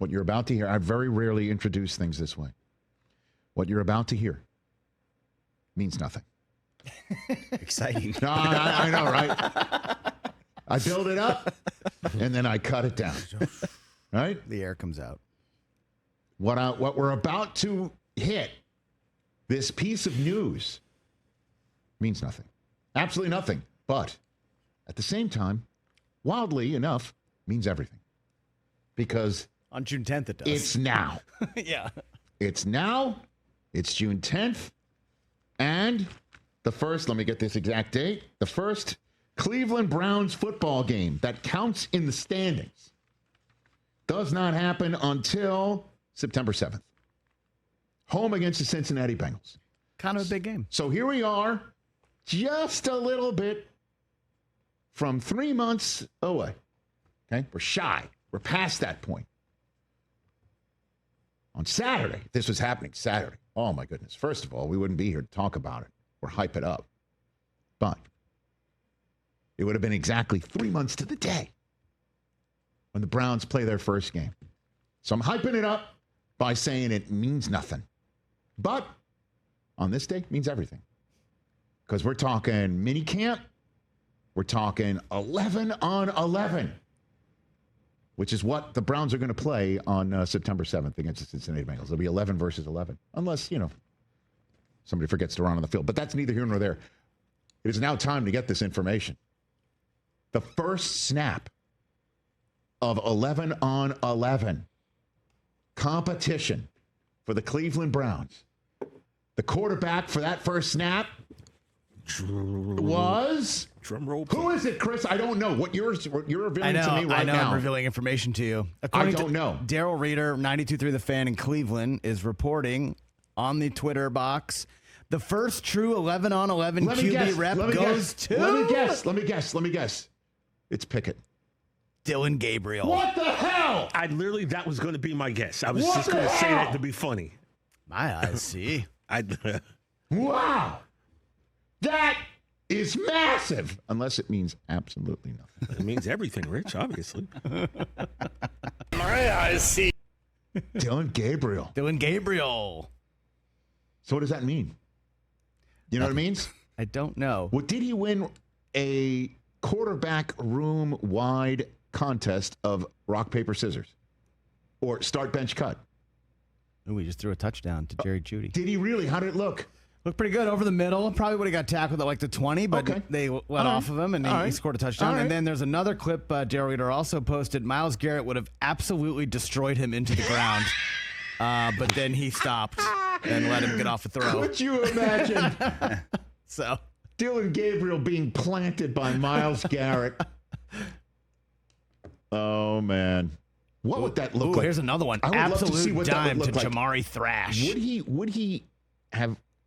What you're about to hear, I very rarely introduce things this way. What you're about to hear means nothing. Exciting. No, I know, right? I build it up, and then I cut it down. Right? The air comes out. What we're about to hit, this piece of news, means nothing. Absolutely nothing. But at the same time, wildly enough, means everything. Because on June 10th it does. It's now. Yeah. It's now. It's June 10th. And the first, let me get this exact date, the first Cleveland Browns football game that counts in the standings does not happen until September 7th. Home against the Cincinnati Bengals. Kind of a big game. So here we are, just a little bit from 3 months away. Okay? We're shy. We're past that point. On Saturday, this was happening Saturday. Oh, my goodness. First of all, we wouldn't be here to talk about it or hype it up. But it would have been exactly 3 months to the day when the Browns play their first game. So I'm hyping it up by saying it means nothing. But on this day, it means everything. Because we're talking mini camp. We're talking 11 on 11. Which is what the Browns are going to play on September 7th against the Cincinnati Bengals. It'll be 11 versus 11. Unless, somebody forgets to run on the field. But that's neither here nor there. It is now time to get this information. The first snap of 11 on 11 competition for the Cleveland Browns. The quarterback for that first snap was... Drum roll. Who is it, Chris? I don't know. What you're revealing to me right now. I know. I'm revealing information to you. I don't know. Daryl Reader, 92.3 The Fan in Cleveland, is reporting on the Twitter box. The first true 11 on 11 QB rep goes to... Let me guess. It's Pickett. Dillon Gabriel. What the hell? That was going to be my guess. I was just going to say that to be funny. My eyes see. Wow. That is massive. Unless it means absolutely nothing. It means everything, Rich, obviously. My eyes see. Dillon Gabriel. So what does that mean? You know what it means? I don't know. Well, did he win a quarterback room-wide contest of rock, paper, scissors? Or start, bench, cut? Ooh, we just threw a touchdown to Jerry Jeudy. Did he really? How did it look? Looked pretty good over the middle. Probably would have got tackled at like the 20, but they let off of him, and he scored a touchdown. And then there's another clip Daryl Reader also posted. Myles Garrett would have absolutely destroyed him into the ground, but then he stopped and let him get off a throw. Could you imagine? So Dillon Gabriel being planted by Myles Garrett. Oh, man. What would that look like? Here's another one. Absolute dime to Jamari Thrash.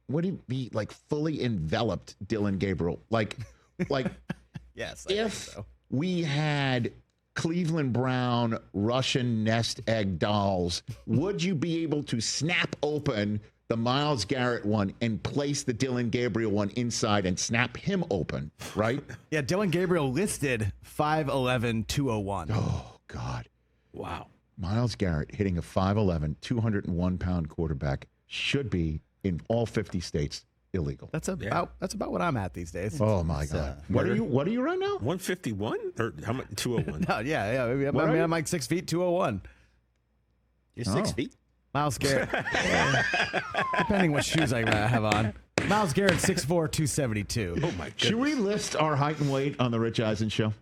Would he be like fully enveloped Dillon Gabriel? Like yes. If we had Cleveland Brown Russian nest egg dolls, would you be able to snap open the Myles Garrett one and place the Dillon Gabriel one inside and snap him open, right? Yeah, Dillon Gabriel listed 5'11", 201. Oh, God. Wow. Myles Garrett hitting a 5'11", 201-pound quarterback should be, in all 50 states, illegal. That's about what I'm at these days. Oh, my God. What are you right now? 151? Or how much? 201? No, yeah. I'm like 6 feet, 201. You're 6 feet? Myles Garrett. Depending what shoes I have on. Myles Garrett, 6'4", 272. Oh, my goodness. Should we list our height and weight on the Rich Eisen Show?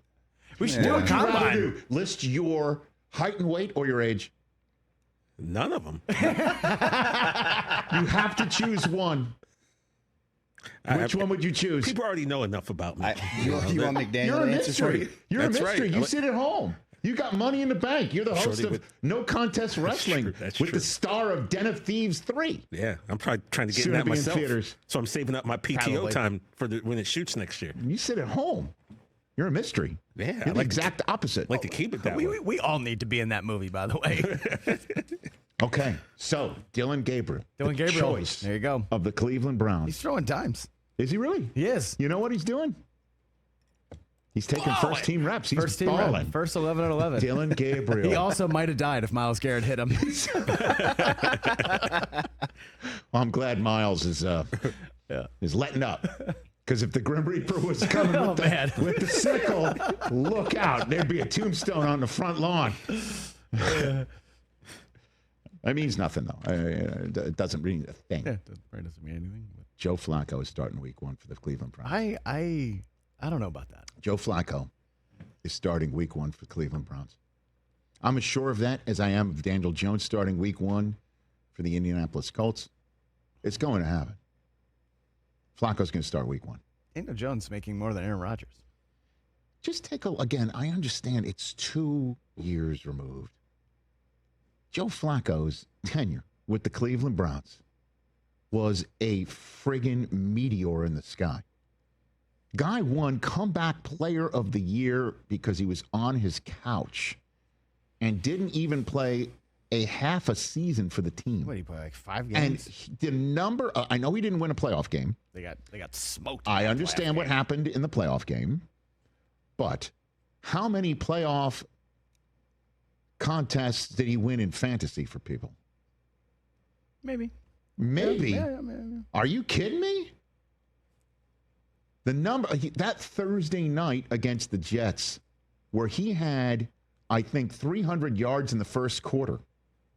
We should do a combine. List your height and weight or your age? None of them. You have to choose one. Which one would you choose? People already know enough about me. You want McDaniel? You're a mystery. You're That's a mystery. right. You sit at home. You got money in the bank. You're the host of No Contest Wrestling That's with true. the star of Den of Thieves 3. Yeah, I'm probably trying to get Soon in to that be in myself. theaters. So I'm saving up my PTO Probably. time for when it shoots next year. You sit at home. You're a mystery. Yeah, You're the exact opposite. Like to keep it that way. We all need to be in that movie, by the way. Okay, so Dillon Gabriel. Dillon the Gabriel. choice There you go. of the Cleveland Browns. He's throwing dimes. Is he really? He is. You know what he's doing? He's taking first-team reps. He's First team balling. rep, first 11 and 11. Dillon Gabriel. He also might have died if Myles Garrett hit him. Well, I'm glad Miles is letting up. Because if the Grim Reaper was coming with the sickle, look out. There'd be a tombstone on the front lawn. That means nothing, though. It doesn't mean a thing. Yeah, it doesn't mean anything. Joe Flacco is starting week 1 for the Cleveland Browns. I don't know about that. Joe Flacco is starting week 1 for Cleveland Browns. I'm as sure of that as I am of Daniel Jones starting week 1 for the Indianapolis Colts. It's going to happen. Flacco's going to start week 1. Daniel Jones making more than Aaron Rodgers. Just again, I understand it's 2 years removed. Joe Flacco's tenure with the Cleveland Browns was a friggin' meteor in the sky. Guy won comeback player of the year because he was on his couch and didn't even play a half a season for the team. What, he played like 5 games? And the number, I know he didn't win a playoff game. They got smoked. I understand what happened in the playoff game, but how many playoff contests did he win in fantasy for people? Maybe. Yeah. Are you kidding me? The number, that Thursday night against the Jets, where he had, I think, 300 yards in the first quarter,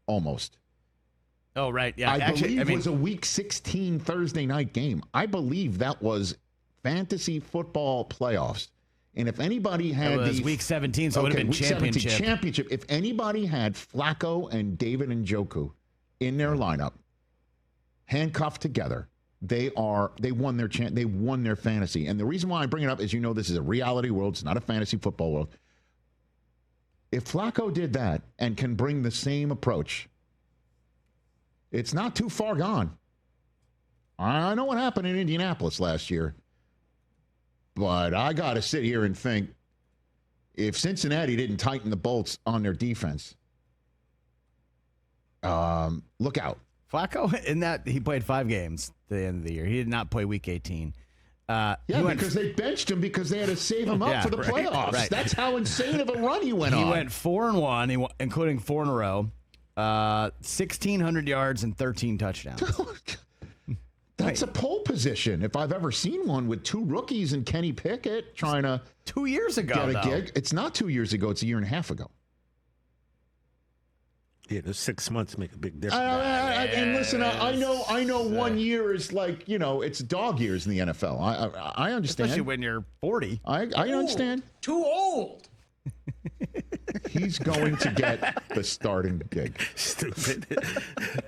almost. Oh, right. Yeah. I believe it was a Week 16 Thursday night game. I believe that was fantasy football playoffs. And if anybody had it was Week 17, so it would have been Week 17 championship. If anybody had Flacco and David Njoku in their lineup, handcuffed together, they won their fantasy. And the reason why I bring it up is, this is a reality world. It's not a fantasy football world. If Flacco did that and can bring the same approach, it's not too far gone. I know what happened in Indianapolis last year, but I got to sit here and think, if Cincinnati didn't tighten the bolts on their defense, look out. Flacco, in that he played 5 games at the end of the year. He did not play Week 18. Because they benched him because they had to save him up for the playoffs. Right. That's how insane of a run he went on. He went 4-1, including 4 in a row, 1,600 yards and 13 touchdowns. That's a pole position if I've ever seen one, with 2 rookies and Kenny Pickett trying to 2 years ago get a gig. It's not 2 years ago. It's a year and a half ago. Yeah, those 6 months make a big difference. And listen, I know 1 year is like, it's dog years in the NFL. I understand. Especially when you're 40. I understand. Too old. He's going to get the starting gig. Stupid.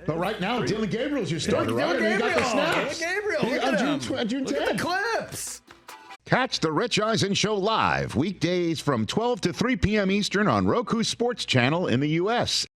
But right now, Dillon Gabriel's your starter, right? Dillon He got the snaps. Dillon Gabriel. On June 10th. Look at the clips. Catch the Rich Eisen Show live weekdays from 12 to 3 p.m. Eastern on Roku Sports Channel in the U.S.